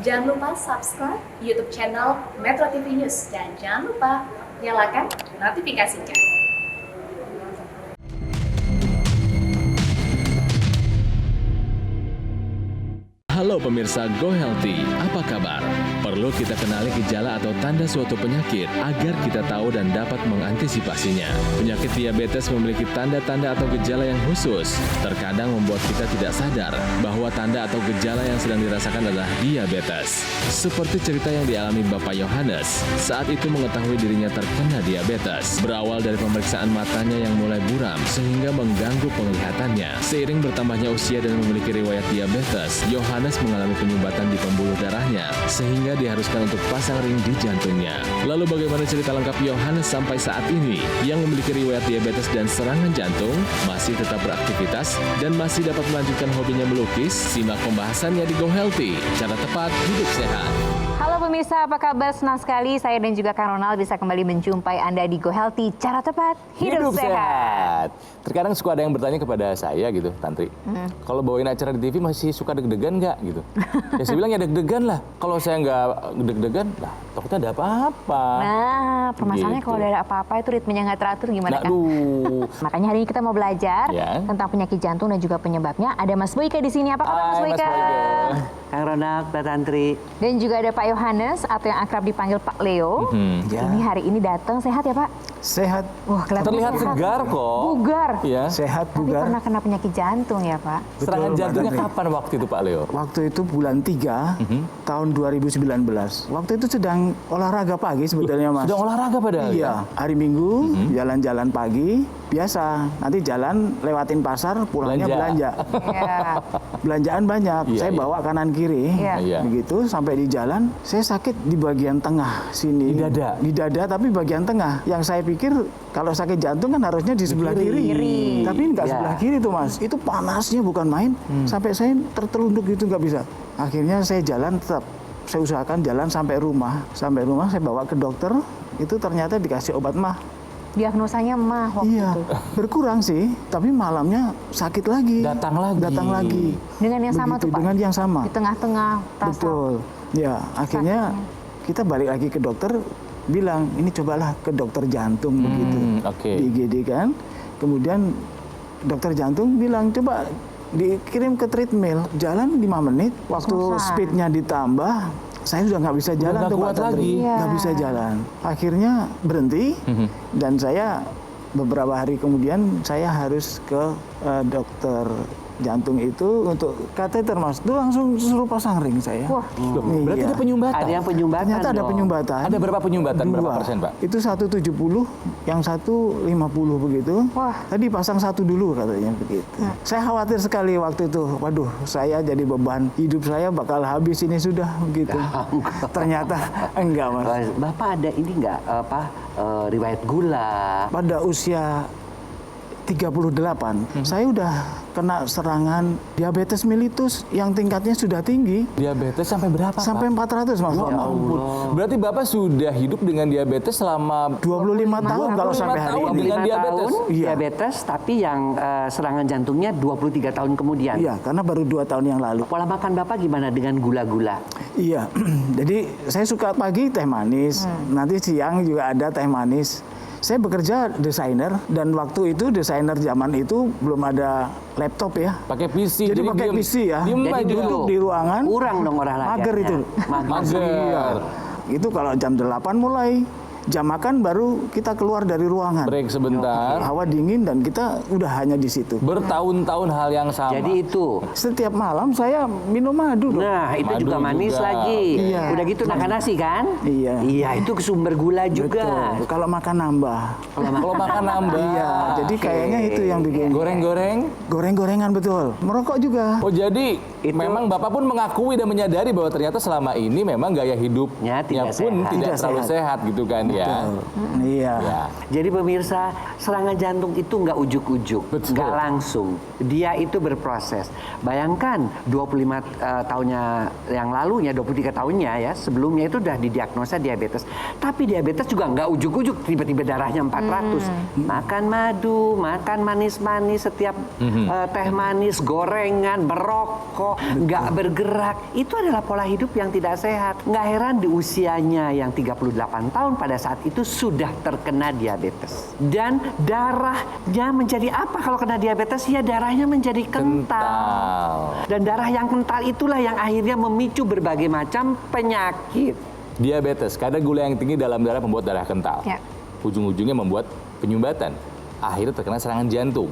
Jangan lupa subscribe YouTube channel Metro TV News dan jangan lupa nyalakan notifikasinya. Halo pemirsa Go Healthy, apa kabar? Perlu kita kenali gejala atau tanda suatu penyakit agar kita tahu dan dapat mengantisipasinya. Penyakit diabetes memiliki tanda-tanda atau gejala yang khusus. Terkadang membuat kita tidak sadar bahwa tanda atau gejala yang sedang dirasakan adalah diabetes. Seperti cerita yang dialami Bapak Yohanes saat itu mengetahui dirinya terkena diabetes. Berawal dari pemeriksaan matanya yang mulai buram sehingga mengganggu penglihatannya. Seiring bertambahnya usia dan memiliki riwayat diabetes, Yohanes mengalami penyumbatan di pembuluh darahnya sehingga diharuskan untuk pasang ring di jantungnya. Lalu bagaimana cerita lengkap Yohanes sampai saat ini yang memiliki riwayat diabetes dan serangan jantung, masih tetap beraktivitas dan masih dapat melanjutkan hobinya melukis? Simak pembahasannya di Go Healthy, cara tepat hidup sehat. Halo pemirsa, apa kabar? Senang sekali saya dan juga Kang Ronald bisa kembali menjumpai Anda di Go Healthy, cara tepat hidup sehat. Terkadang suka ada yang bertanya kepada saya gitu, Tantri. Kalau bawain acara di TV masih suka deg-degan nggak gitu? Ya saya bilang ya deg-degan lah. Kalau saya nggak deg-degan, nah takutnya ada apa-apa. Nah, permasalahannya Gitu. kalau ada apa-apa itu ritmenya nggak teratur gimana kan? Aduh. Makanya hari ini kita mau belajar Ya. tentang penyakit jantung dan juga penyebabnya. Ada Mas Boyke di sini. Apa kabar Mas Hai, Mas Boyke? Boyke. Kang Ronald, Mbak Tantri. Dan juga ada Pak Yohanes atau yang akrab dipanggil Pak Leo. Ya. Ini hari ini datang sehat ya Pak? Sehat, Wah, kelihatan Terlihat sehat. segar kok. Bugar. Ya. sehat Tapi bugar. pernah kena penyakit jantung ya Pak? Serangan Betul, jantungnya Mbak Tantri. kapan waktu itu Pak Leo? Waktu itu bulan 3 tahun 2019. Waktu itu sedang olahraga pagi sebetulnya Mas. Sudah olahraga padahal ya? Iya, hari Minggu jalan-jalan pagi, biasa. Nanti jalan lewatin pasar, pulangnya belanja. Iya. Belanjaan banyak, Iya, saya iya. bawa kanan kiri. Iya. Iya. Begitu sampai di jalan, saya sakit di bagian tengah sini. Di dada? Di dada tapi bagian tengah. Yang saya pikir kalau sakit jantung kan harusnya di sebelah kiri. Tapi enggak Ya. sebelah kiri tuh Mas. Itu panasnya bukan main. Sampai saya tertelunduk gitu nggak bisa. Akhirnya saya jalan tetap. Saya usahakan jalan sampai rumah. Sampai rumah saya bawa ke dokter. Itu ternyata dikasih obat mah. Diagnosanya mah waktu Iya, itu. berkurang sih. Tapi malamnya sakit lagi. Datang lagi. Datang lagi. Dengan yang sama tuh Pak? Dengan yang sama. Di tengah-tengah rasa. Betul. Ya, akhirnya kita balik lagi ke dokter, bilang ini cobalah ke dokter jantung begitu. Oke. Di IGD kan. Kemudian dokter jantung bilang coba dikirim ke treadmill, jalan 5 menit. Waktu Susah. speednya ditambah, saya sudah nggak bisa jalan nggak tuh kuat Pak Tantri. lagi. Iya. Nggak bisa jalan. Akhirnya berhenti dan saya beberapa hari kemudian saya harus ke dokter jantung itu untuk kateter Mas. Itu langsung suruh pasang ring saya. Wah. Berarti Iya. ada penyumbatan? Ada yang penyumbatan Ternyata ada dong. penyumbatan. Ada berapa penyumbatan? Berapa Dua. persen Pak? Itu 170, yang satu 50 begitu. Wah. Tadi pasang satu dulu katanya begitu. Saya khawatir sekali waktu itu. Waduh, saya jadi beban. Hidup saya bakal habis ini sudah begitu. Ternyata enggak Mas. Bapak ada ini nggak riwayat gula? Pada usia 38, saya udah kena serangan diabetes mellitus yang tingkatnya sudah tinggi. Diabetes sampai berapa Sampai Pak? 400 Mas. Ya ampun. Berarti Bapak sudah hidup dengan diabetes selama 25 tahun kalau 25 sampai hari tahun ini. dengan 25 diabetes? tahun Iya. diabetes, tapi yang serangan jantungnya 23 tahun kemudian. Iya, karena baru 2 tahun yang lalu. Pola makan Bapak gimana dengan gula-gula? Iya, jadi saya suka pagi teh manis, nanti siang juga ada teh manis. Saya bekerja desainer dan waktu itu desainer zaman itu belum ada laptop ya. Pakai PC. Jadi pakai diem- PC ya. diem Jadi aja. duduk di ruangan. Kurang dong olahraganya. Mager itu. Mager. Iya. Itu kalau jam 8 mulai. Jam makan baru kita keluar dari ruangan. Break sebentar. Hawa dingin dan kita udah hanya di situ. Bertahun-tahun hal yang sama. Jadi itu. Setiap malam saya minum madu dong. Nah, itu Madu juga manis juga. lagi. Iya. Udah gitu makan nasi kan? Iya. Iya, itu sumber gula juga. Betul. Kalau makan nambah. Kalau makan nambah. Iya, jadi kayaknya itu yang bikin. Goreng-goreng. Goreng-gorengan betul. Merokok juga. Oh jadi Itu- memang Bapak pun mengakui dan menyadari bahwa ternyata selama ini memang gaya hidupnya Ya, tidak pun sehat. tidak Tidak terlalu sehat. sehat gitu kan ya. ya. Iya. Ya. Jadi pemirsa, serangan jantung itu nggak ujuk-ujuk, Betul. nggak langsung. Dia itu berproses. Bayangkan 25 tahunnya yang lalunya, 23 tahunnya ya, sebelumnya itu udah didiagnosa diabetes. Tapi diabetes juga nggak ujuk-ujuk, tiba-tiba darahnya 400. Makan madu, makan manis-manis, setiap teh manis, gorengan, berokok, nggak bergerak. Itu adalah pola hidup yang tidak sehat. Nggak heran di usianya yang 38 tahun pada saat itu sudah terkena diabetes. Dan darahnya menjadi apa kalau kena diabetes? Ya darahnya menjadi kental. Dan darah yang kental itulah yang akhirnya memicu berbagai macam penyakit. Diabetes, kadar gula yang tinggi dalam darah membuat darah kental. Ya. Ujung-ujungnya membuat penyumbatan. Akhirnya terkena serangan jantung.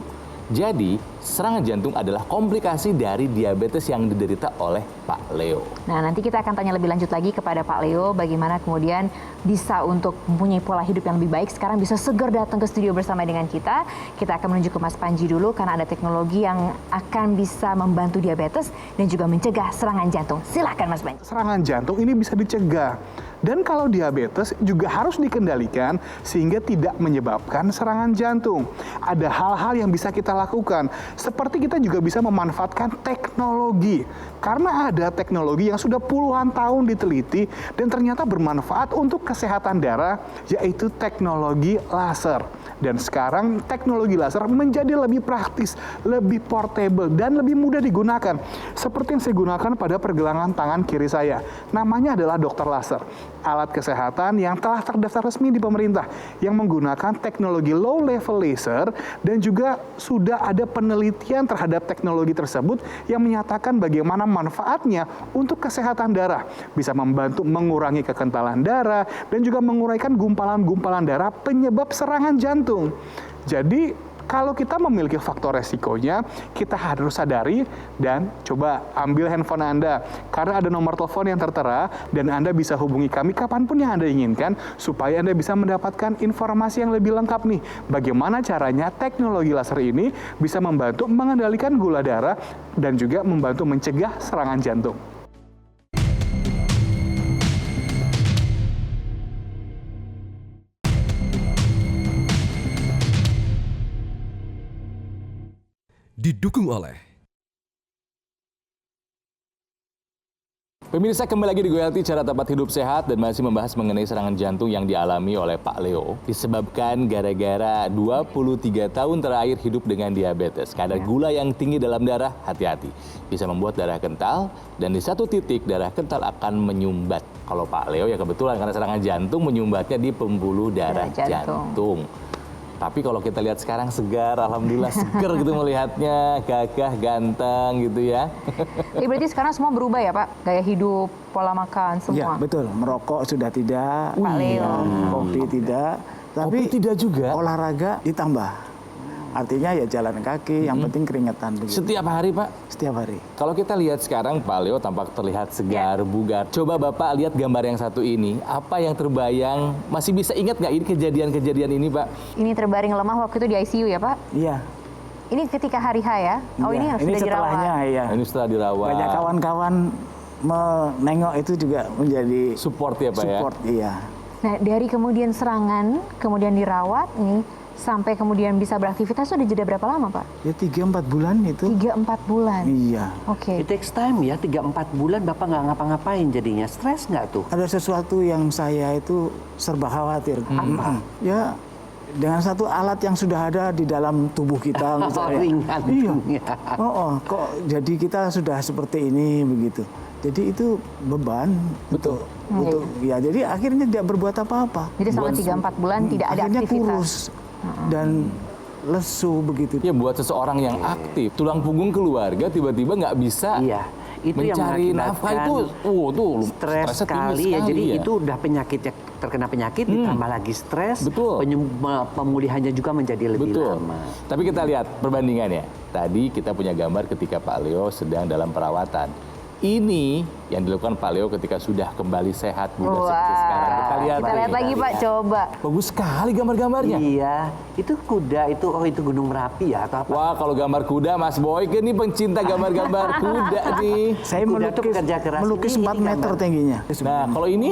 Jadi, serangan jantung adalah komplikasi dari diabetes yang diderita oleh Pak Leo. Nah, nanti kita akan tanya lebih lanjut lagi kepada Pak Leo bagaimana kemudian bisa untuk mempunyai pola hidup yang lebih baik. Sekarang bisa seger datang ke studio bersama dengan kita. Kita akan menuju ke Mas Panji dulu karena ada teknologi yang akan bisa membantu diabetes dan juga mencegah serangan jantung. Silahkan Mas Panji. Serangan jantung ini bisa dicegah. Dan kalau diabetes juga harus dikendalikan sehingga tidak menyebabkan serangan jantung. Ada hal-hal yang bisa kita lakukan. Seperti kita juga bisa memanfaatkan teknologi. Karena ada teknologi yang sudah puluhan tahun diteliti dan ternyata bermanfaat untuk kesehatan darah, yaitu teknologi laser. Dan sekarang teknologi laser menjadi lebih praktis, lebih portable, dan lebih mudah digunakan. Seperti yang saya gunakan pada pergelangan tangan kiri saya. Namanya adalah dokter laser. Alat kesehatan yang telah terdaftar resmi di pemerintah yang menggunakan teknologi low level laser dan juga sudah ada penelitian terhadap teknologi tersebut yang menyatakan bagaimana manfaatnya untuk kesehatan darah. Bisa membantu mengurangi kekentalan darah dan juga menguraikan gumpalan-gumpalan darah penyebab serangan jantung. Jadi kalau kita memiliki faktor resikonya, kita harus sadari dan coba ambil handphone Anda. Karena ada nomor telepon yang tertera dan Anda bisa hubungi kami kapanpun yang Anda inginkan supaya Anda bisa mendapatkan informasi yang lebih lengkap nih. Bagaimana caranya teknologi laser ini bisa membantu mengendalikan gula darah dan juga membantu mencegah serangan jantung. Didukung oleh Pemirsa, kembali lagi di GoHealthy, cara tepat hidup sehat, dan masih membahas mengenai serangan jantung yang dialami oleh Pak Leo disebabkan gara-gara 23 tahun terakhir hidup dengan diabetes. Kadar gula yang tinggi dalam darah, hati-hati, bisa membuat darah kental dan di satu titik darah kental akan menyumbat. Kalau Pak Leo ya kebetulan karena serangan jantung menyumbatnya di pembuluh darah jantung. Tapi kalau kita lihat sekarang segar, alhamdulillah seger gitu melihatnya, gagah, ganteng gitu ya. Jadi berarti sekarang semua berubah ya Pak? Gaya hidup, pola makan, semua? Ya, betul. Merokok sudah tidak. Pak Leo. Kopi tidak. Tapi Kopi tidak juga? olahraga ditambah. Artinya ya jalan kaki, yang penting keringetan. Begitu. Setiap hari Pak? Setiap hari. Kalau kita lihat sekarang Pak Leo tampak terlihat segar, bugar. Coba Bapak lihat gambar yang satu ini. Apa yang terbayang? Masih bisa ingat nggak ini kejadian-kejadian ini Pak? Ini terbaring lemah waktu itu di ICU ya Pak? Iya. Ini ketika hari H ya? Oh Iya. ini Ini sudah setelahnya dirawat. ya. Ini setelah dirawat. Banyak kawan-kawan menengok itu juga menjadi Support ya Pak support, ya? iya. Nah dari kemudian serangan, kemudian dirawat nih, sampai kemudian bisa beraktivitas sudah jeda berapa lama Pak? Ya 3-4 bulan itu. 3-4 bulan? Iya. Oke. It takes time ya, 3-4 bulan Bapak nggak ngapa-ngapain jadinya. Stres nggak tuh? Ada sesuatu yang saya itu serba khawatir. Ya, dengan satu alat yang sudah ada di dalam tubuh kita misalnya. Ringan. Iya. Kok jadi kita sudah seperti ini begitu. Jadi itu beban untuk ya jadi akhirnya tidak berbuat apa-apa. Jadi selama 3-4 bulan tidak ada Akhirnya aktivitas? kurus dan lesu begitu. Ya buat seseorang yang aktif, tulang punggung keluarga tiba-tiba nggak bisa Iya. Itu yang mencari nafkah itu, tuh stres stresnya tinggi sekali ya. Jadi ya. itu udah penyakitnya, terkena penyakit ditambah lagi stres. Betul. Pemulihannya juga menjadi lebih Betul. lama. Tapi kita lihat perbandingannya. Tadi kita punya gambar ketika Pak Leo sedang dalam perawatan. Ini yang dilakukan Pak Leo ketika sudah kembali sehat, bugar seperti sekarang. Kita lihat, lagi Pak, coba. Bagus sekali gambar-gambarnya. Iya, itu kuda itu, itu Gunung Merapi ya atau apa? Wah, kalau gambar kuda, Mas Boyke ini pencinta gambar-gambar kuda nih. Saya Kuda itu pekerja keras. melukis Ini 4 meter gambar. tingginya. Nah, kalau ini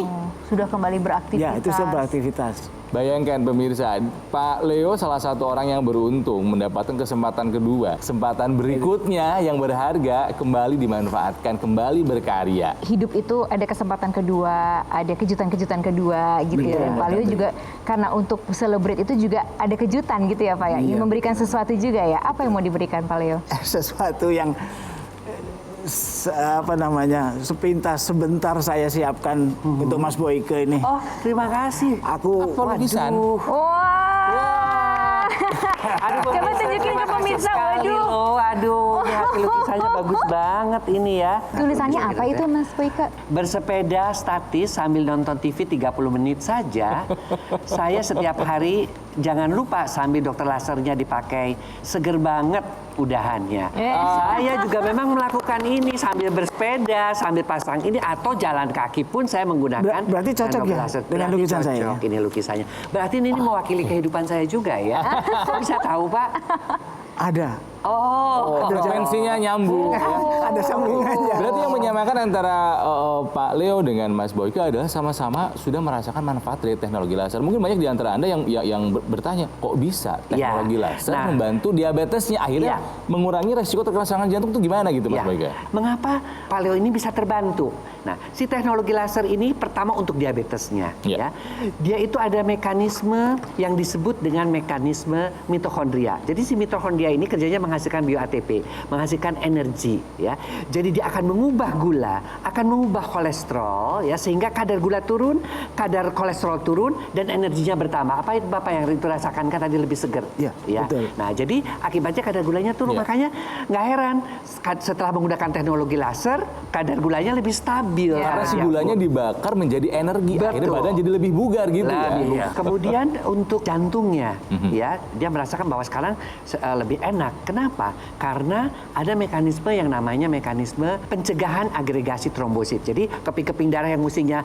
sudah kembali beraktivitas. Ya, itu sudah beraktivitas. Bayangkan pemirsa, Pak Leo salah satu orang yang beruntung mendapatkan kesempatan kedua. Kesempatan berikutnya yang berharga kembali dimanfaatkan, kembali berkarya. Hidup itu ada kesempatan kedua, ada kejutan-kejutan kedua gitu ya. Pak Leo juga karena untuk celebrate itu juga ada kejutan gitu ya Pak ya. Ingin memberikan sesuatu juga ya. Apa yang mau diberikan Pak Leo? Sesuatu yang sepintas sebentar saya siapkan untuk Mas Boyke ini. Oh, terima kasih. Aku lukisan. Wah. Coba tunjukin ke pemirsa. Waduh. Aduh, ini hasil lukisannya bagus banget ini ya. Tulisannya apa itu Mas Boyke? Bersepeda statis sambil nonton TV 30 menit saja. Saya setiap hari jangan lupa sambil dokter lasernya dipakai. Seger banget udahannya. Saya juga memang melakukan ini sambil bersepeda, sambil pasang ini atau jalan kaki pun saya menggunakan. Berarti cocok ya dengan lukisan saya. Ini lukisannya. Berarti ini mewakili kehidupan saya juga ya. Kok bisa tahu Pak? Ada. Frekuensinya nyambung. Ada sambungannya. Berarti yang menyamakan antara Pak Leo dengan Mas Boyke adalah sama-sama sudah merasakan manfaat dari teknologi laser. Mungkin banyak di antara Anda yang bertanya, kok bisa teknologi laser membantu diabetesnya akhirnya mengurangi resiko terkena serangan jantung itu gimana gitu Mas Boyke? Mengapa Pak Leo ini bisa terbantu? Nah, si teknologi laser ini pertama untuk diabetesnya ya. Dia itu ada mekanisme yang disebut dengan mekanisme mitokondria. Jadi si mitokondria ini kerjanya menghasilkan bio-ATP, menghasilkan energi ya. Jadi dia akan mengubah gula, akan mengubah kolesterol ya sehingga kadar gula turun, kadar kolesterol turun dan energinya bertambah. Apa itu Bapak yang itu rasakan kan tadi lebih seger ya. Betul. Nah, jadi akibatnya kadar gulanya turun. Makanya nggak heran setelah menggunakan teknologi laser, kadar gulanya lebih stabil. Karena si gulanya dibakar menjadi energi, akhirnya badan jadi lebih bugar gitu ya. Kemudian untuk jantungnya ya, dia merasakan bahwa sekarang lebih enak. Kenapa? Karena ada mekanisme yang namanya mekanisme pencegahan agregasi trombosit. Jadi keping-keping darah yang mestinya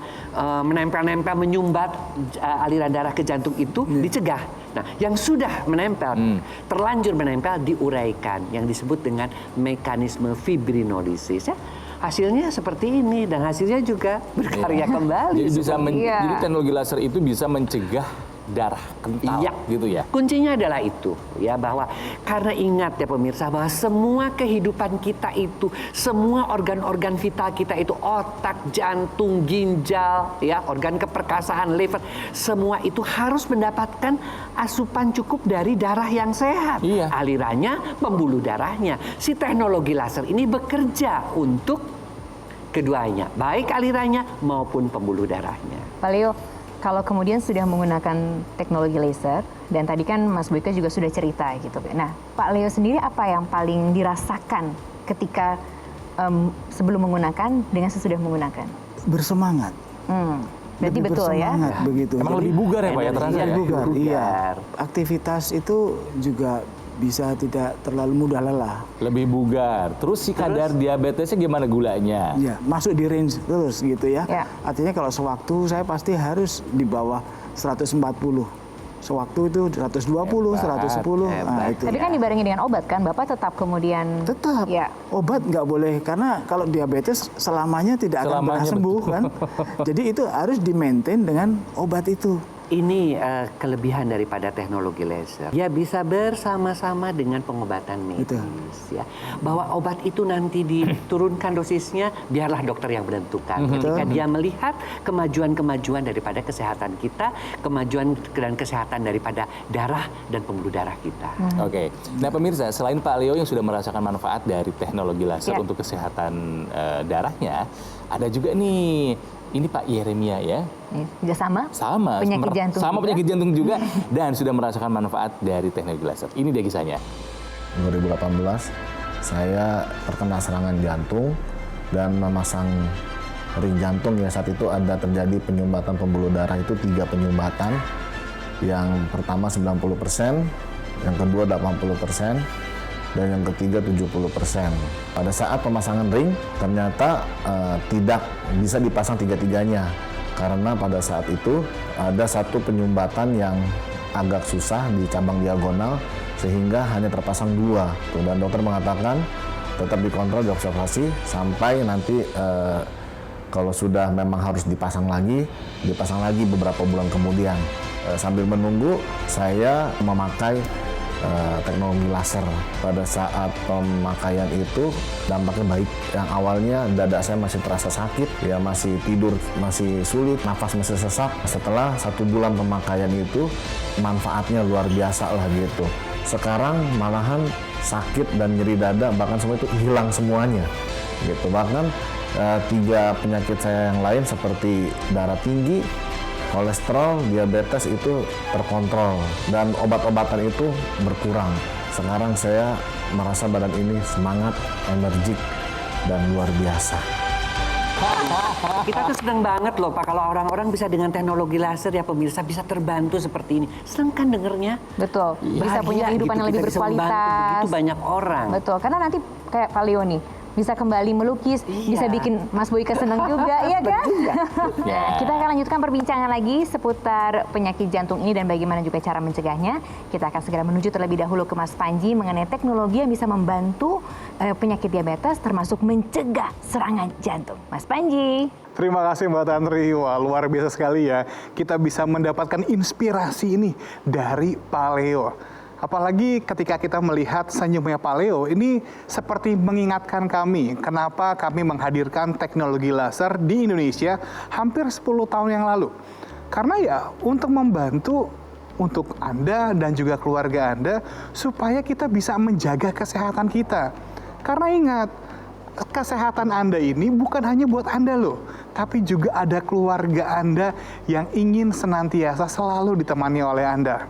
menempel-nempel menyumbat aliran darah ke jantung itu dicegah. Nah, yang sudah menempel, terlanjur menempel diuraikan yang disebut dengan mekanisme fibrinolisis ya. Hasilnya seperti ini dan hasilnya juga berkarya kembali. Jadi teknologi laser itu bisa mencegah darah kental gitu ya. Kuncinya adalah itu ya, bahwa karena ingat ya pemirsa bahwa semua kehidupan kita itu, semua organ-organ vital kita itu, otak, jantung, ginjal ya, organ keperkasaan, liver, semua itu harus mendapatkan asupan cukup dari darah yang sehat. Alirannya, pembuluh darahnya. Si teknologi laser ini bekerja untuk keduanya, baik alirannya maupun pembuluh darahnya. Pak Leo, kalau kemudian sudah menggunakan teknologi laser, dan tadi kan Mas Boyke juga sudah cerita gitu. Nah, Pak Leo sendiri apa yang paling dirasakan ketika sebelum menggunakan dengan sesudah menggunakan? Bersemangat. Berarti betul ya? Begitu. Emang lebih bugar ya Pak ya terasa? Lebih bugar, iya. Aktivitas itu juga bisa tidak terlalu mudah lelah. Lebih bugar. Terus si kadar diabetesnya gimana gulanya? Ya, masuk di range terus gitu ya. Artinya kalau sewaktu saya pasti harus di bawah 140. Sewaktu itu 120, 110. Nah, itu. Tapi kan dibarengi dengan obat kan? Bapak tetap kemudian... Tetap. Obat nggak boleh. Karena kalau diabetes selamanya tidak akan pernah sembuh kan. Jadi itu harus di-maintain dengan obat itu. Ini kelebihan daripada teknologi laser. Dia bisa bersama-sama dengan pengobatan medis. Ya. Bahwa obat itu nanti diturunkan dosisnya, biarlah dokter yang menentukan. Ketika dia melihat kemajuan-kemajuan daripada kesehatan kita, kemajuan dan kesehatan daripada darah dan pembuluh darah kita. Oke. Nah pemirsa, selain Pak Leo yang sudah merasakan manfaat dari teknologi laser untuk kesehatan darahnya, ada juga nih, ini Pak Yeremia ya. Juga sama? Penyakit jantung sama juga. Penyakit jantung juga dan sudah merasakan manfaat dari teknologi laser. Ini dia kisahnya. 2018 saya terkena serangan jantung dan memasang ring jantung. Ya saat itu ada terjadi penyumbatan pembuluh darah itu 3 penyumbatan. Yang pertama 90%, yang kedua 80%, dan yang ketiga 70%. Pada saat pemasangan ring ternyata tidak bisa dipasang tiga-tiganya karena pada saat itu ada satu penyumbatan yang agak susah di cabang diagonal sehingga hanya terpasang 2. Dan dokter mengatakan tetap dikontrol, diobservasi sampai nanti Kalau sudah memang harus dipasang lagi beberapa bulan kemudian. Sambil menunggu, saya memakai teknologi laser. Pada saat pemakaian itu dampaknya baik. Yang awalnya dada saya masih terasa sakit, ya masih tidur masih sulit, nafas masih sesak. Setelah 1 bulan pemakaian itu manfaatnya luar biasa lah gitu. Sekarang malahan sakit dan nyeri dada bahkan semua itu hilang semuanya gitu. Bahkan 3 penyakit saya yang lain seperti darah tinggi, kolesterol, diabetes itu terkontrol dan obat-obatan itu berkurang. Sekarang saya merasa badan ini semangat, energik, dan luar biasa. Kita tuh senang banget loh Pak kalau orang-orang bisa dengan teknologi laser ya pemirsa bisa terbantu seperti ini. Senang kan dengernya? Betul, bisa Bahagia punya kehidupan gitu, yang lebih kita bisa membantu berkualitas. begitu banyak orang. Betul, karena nanti kayak Pak Leo nih, bisa kembali melukis, bisa bikin Mas Boyka senang juga, ya kan? Ya. Kita akan lanjutkan perbincangan lagi seputar penyakit jantung ini dan bagaimana juga cara mencegahnya. Kita akan segera menuju terlebih dahulu ke Mas Panji mengenai teknologi yang bisa membantu penyakit diabetes termasuk mencegah serangan jantung. Mas Panji. Terima kasih Mbak Tantri, wah luar biasa sekali ya. Kita bisa mendapatkan inspirasi ini dari Pak Leo. Apalagi ketika kita melihat senyumnya Pak Leo, ini seperti mengingatkan kami kenapa kami menghadirkan teknologi laser di Indonesia hampir 10 tahun yang lalu. Karena ya untuk membantu untuk Anda dan juga keluarga Anda supaya kita bisa menjaga kesehatan kita. Karena ingat, kesehatan Anda ini bukan hanya buat Anda loh, tapi juga ada keluarga Anda yang ingin senantiasa selalu ditemani oleh Anda.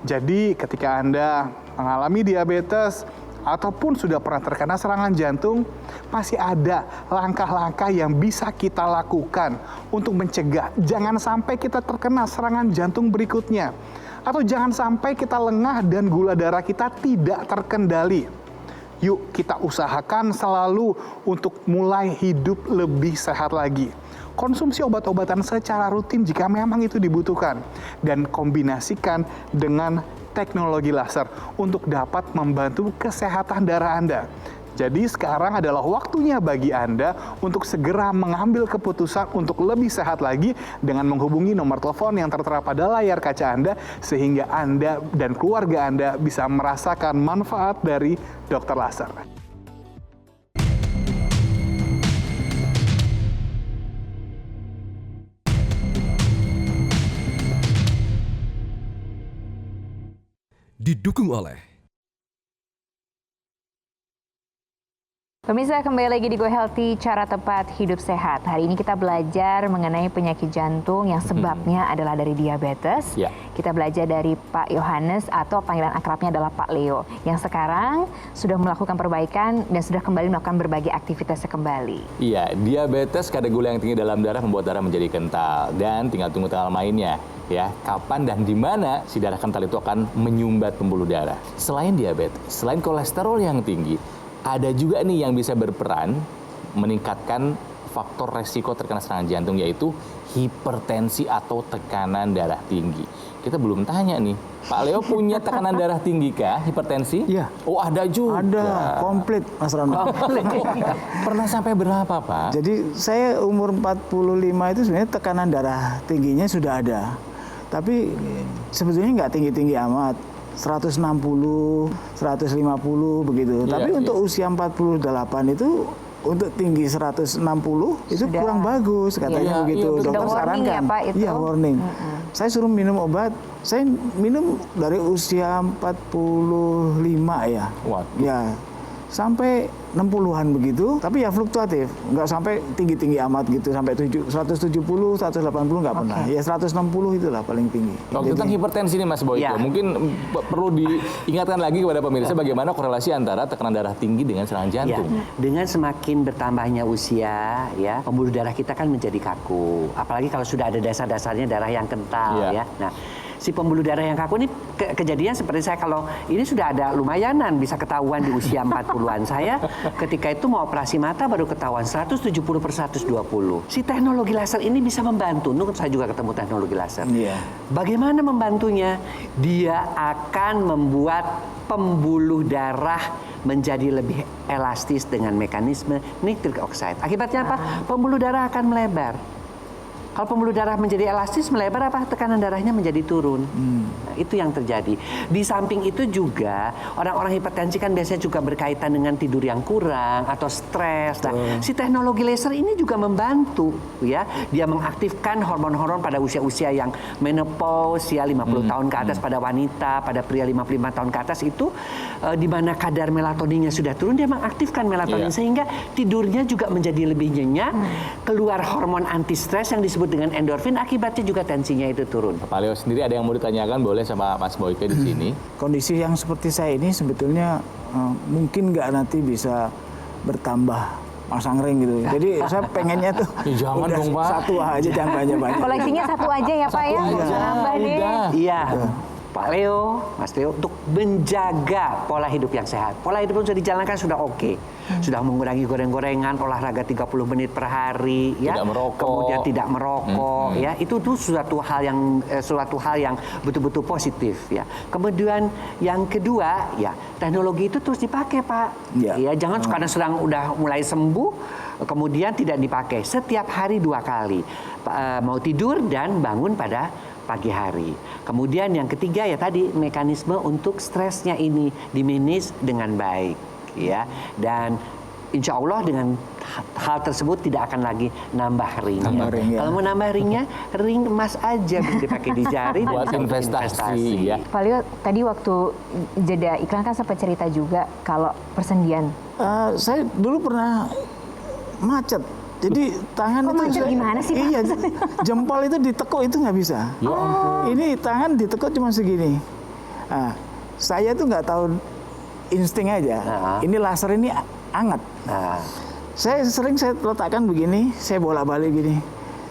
Jadi ketika Anda mengalami diabetes ataupun sudah pernah terkena serangan jantung, masih ada langkah-langkah yang bisa kita lakukan untuk mencegah. Jangan sampai kita terkena serangan jantung berikutnya. Atau jangan sampai kita lengah dan gula darah kita tidak terkendali. Yuk kita usahakan selalu untuk mulai hidup lebih sehat lagi. Konsumsi obat-obatan secara rutin jika memang itu dibutuhkan. Dan kombinasikan dengan teknologi laser untuk dapat membantu kesehatan darah Anda. Jadi sekarang adalah waktunya bagi Anda untuk segera mengambil keputusan untuk lebih sehat lagi dengan menghubungi nomor telepon yang tertera pada layar kaca Anda sehingga Anda dan keluarga Anda bisa merasakan manfaat dari dokter laser. Didukung oleh Pemirsa, kembali lagi di Go Healthy, cara tepat hidup sehat. Hari ini kita belajar mengenai penyakit jantung yang sebabnya adalah dari diabetes. Ya. Kita belajar dari Pak Yohanes atau panggilan akrabnya adalah Pak Leo, yang sekarang sudah melakukan perbaikan dan sudah kembali melakukan berbagai aktivitasnya kembali. Iya, diabetes kadar gula yang tinggi dalam darah membuat darah menjadi kental dan tinggal tunggu tanggal mainnya. Ya, kapan dan di mana si darah kental itu akan menyumbat pembuluh darah. Selain diabetes, selain kolesterol yang tinggi, ada juga nih yang bisa berperan meningkatkan faktor resiko terkena serangan jantung, yaitu hipertensi atau tekanan darah tinggi. Kita belum tanya nih, Pak Leo punya tekanan darah tinggi kah, hipertensi? Iya. Oh, ada juga. Ada, komplit Mas Ronald. Pernah sampai berapa, Pak? Jadi saya umur 45 itu sebenarnya tekanan darah tingginya sudah ada. Tapi sebetulnya nggak tinggi-tinggi amat. 160, 150 begitu. Iya, Tapi untuk usia 48 itu untuk tinggi 160 itu Sudah. kurang bagus katanya begitu. Iya, Dokter sudah warning sarankan. ya, Pak, itu? Iya, warning. Saya suruh minum obat. Saya minum dari usia 45 ya. Waduh. Ya. Sampai 60-an begitu, tapi ya fluktuatif, nggak sampai tinggi-tinggi amat gitu, sampai 170, 180 nggak pernah, ya 160 itulah paling tinggi. Waktu tentang hipertensi nih Mas Boyko, Ya. mungkin perlu diingatkan lagi kepada pemirsa bagaimana korelasi antara tekanan darah tinggi dengan serangan Ya, jantung. dengan semakin bertambahnya usia, ya pembuluh darah kita kan menjadi kaku. Apalagi kalau sudah ada dasar-dasarnya darah yang kental, Iya. ya. Nah, si pembuluh darah yang kaku ini kejadian seperti saya, kalau ini sudah ada lumayanan bisa ketahuan di usia 40-an. Saya ketika itu mau operasi mata baru ketahuan 170/120. Si teknologi laser ini bisa membantu. Saya juga ketemu teknologi laser. Bagaimana membantunya? Dia akan membuat pembuluh darah menjadi lebih elastis dengan mekanisme nitric oxide. Akibatnya apa? Pembuluh darah akan melebar. Kalau pembuluh darah menjadi elastis, melebar, apa? Tekanan darahnya menjadi turun. Nah, itu yang terjadi. Di samping itu juga, orang-orang hipertensi kan biasanya juga berkaitan dengan tidur yang kurang atau stres. Nah, si teknologi laser ini juga membantu, ya. Dia mengaktifkan hormon-hormon pada usia-usia yang menopause, ya, 50 tahun ke atas pada wanita, pada pria 55 tahun ke atas itu, di mana kadar melatoninnya sudah turun, dia mengaktifkan melatonin sehingga tidurnya juga menjadi lebih nyenyak, keluar hormon anti stres yang disebut dengan endorfin, akibatnya juga tensinya itu turun. Pak Leo sendiri ada yang mau ditanyakan, boleh sama Mas Boyke di sini. Kondisi yang seperti saya ini sebetulnya mungkin nggak nanti bisa bertambah pasang ring gitu. Jadi saya pengennya tuh jangan dong, Pak. Satu aja, jangan banyak-banyak. Koleksinya satu aja ya Pak ya. Nambah deh. Iya. Pak Leo, Mas Leo, untuk menjaga pola hidup yang sehat. Pola hidup yang sudah dijalankan sudah oke. Sudah mengurangi goreng-gorengan, olahraga 30 menit per hari, ya. Tidak merokok. Kemudian tidak merokok, ya. Itu tuh suatu hal yang betul-betul positif, ya. Kemudian yang kedua, ya, teknologi itu terus dipakai, Pak. Ya, jangan karena sedang udah mulai sembuh, kemudian tidak dipakai. Setiap hari 2 kali. Mau tidur dan bangun pada pagi hari. Kemudian yang ketiga ya tadi mekanisme untuk stresnya ini dimanage dengan baik, ya. Dan insya Allah dengan hal tersebut tidak akan lagi nambah ringnya. Kalau mau nambah ringnya, ring emas aja dipakai di jari buat investasi. Ya. Pak Leo, tadi waktu jeda iklan kan sempat cerita juga kalau persendian. Saya dulu pernah macet. Jadi tangan itu macet gimana sih, Pak? Iya, jempol itu ditekuk itu nggak bisa. Ini tangan ditekuk cuma segini. Nah, saya tuh nggak tahu insting aja. Ini laser ini hangat. Saya sering letakkan begini, saya bolak-balik gini.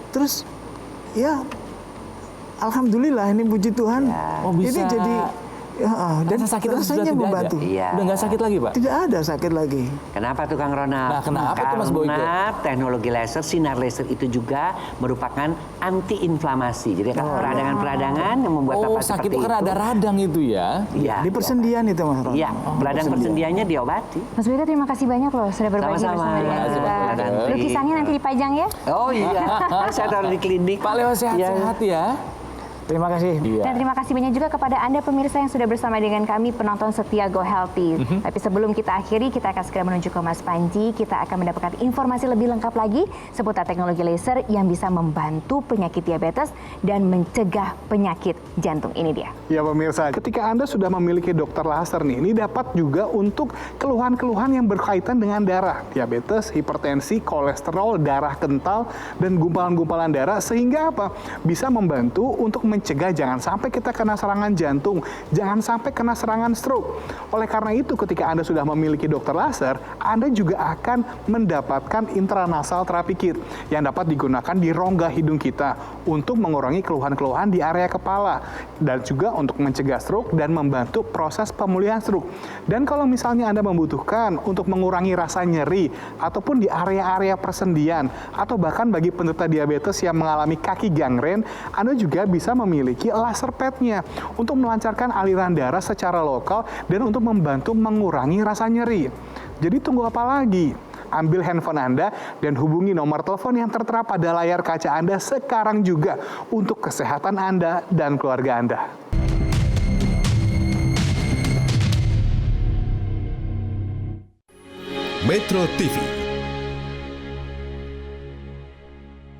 Terus ya alhamdulillah ini puji Tuhan. Bisa. Ini jadi dan rasanya membantu. Udah nggak sakit lagi, Pak? Tidak ada sakit lagi. Kenapa tuh Kang Ronald? Nah, kenapa tuh Mas Boyke? Karena teknologi laser, sinar laser itu juga merupakan anti-inflamasi. Jadi kan peradangan-peradangan yang membuat apa sakit seperti itu karena ada radang itu ya? Iya. Di persendian itu Mas Ron. Iya, radang persendiannya diobati. Mas Boyke terima kasih banyak loh sudah berbagi bersama dengan kita. Lukisannya nanti dipajang ya? Oh iya, saya taruh di klinik. Pak Leo sehat-sehat ya. Terima kasih. Dan terima kasih banyak juga kepada Anda pemirsa yang sudah bersama dengan kami penonton setia Go Healthy. Tapi sebelum kita akhiri, kita akan segera menuju ke Mas Panji. Kita akan mendapatkan informasi lebih lengkap lagi seputar teknologi laser yang bisa membantu penyakit diabetes dan mencegah penyakit jantung. Ini dia. Ya pemirsa, ketika Anda sudah memiliki dokter laser nih, ini dapat juga untuk keluhan-keluhan yang berkaitan dengan darah, diabetes, hipertensi, kolesterol, darah kental, dan gumpalan-gumpalan darah, sehingga apa? Bisa membantu untuk mencegah jangan sampai kita kena serangan jantung, jangan sampai kena serangan stroke. Oleh karena itu, ketika Anda sudah memiliki dokter laser, Anda juga akan mendapatkan intranasal terapi kit yang dapat digunakan di rongga hidung kita untuk mengurangi keluhan-keluhan di area kepala dan juga untuk mencegah stroke dan membantu proses pemulihan stroke. Dan kalau misalnya Anda membutuhkan untuk mengurangi rasa nyeri ataupun di area-area persendian atau bahkan bagi penderita diabetes yang mengalami kaki gangren, Anda juga bisa memiliki laser pad-nya untuk melancarkan aliran darah secara lokal dan untuk membantu mengurangi rasa nyeri. Jadi tunggu apa lagi? Ambil handphone Anda dan hubungi nomor telepon yang tertera pada layar kaca Anda sekarang juga untuk kesehatan Anda dan keluarga Anda. Metro TV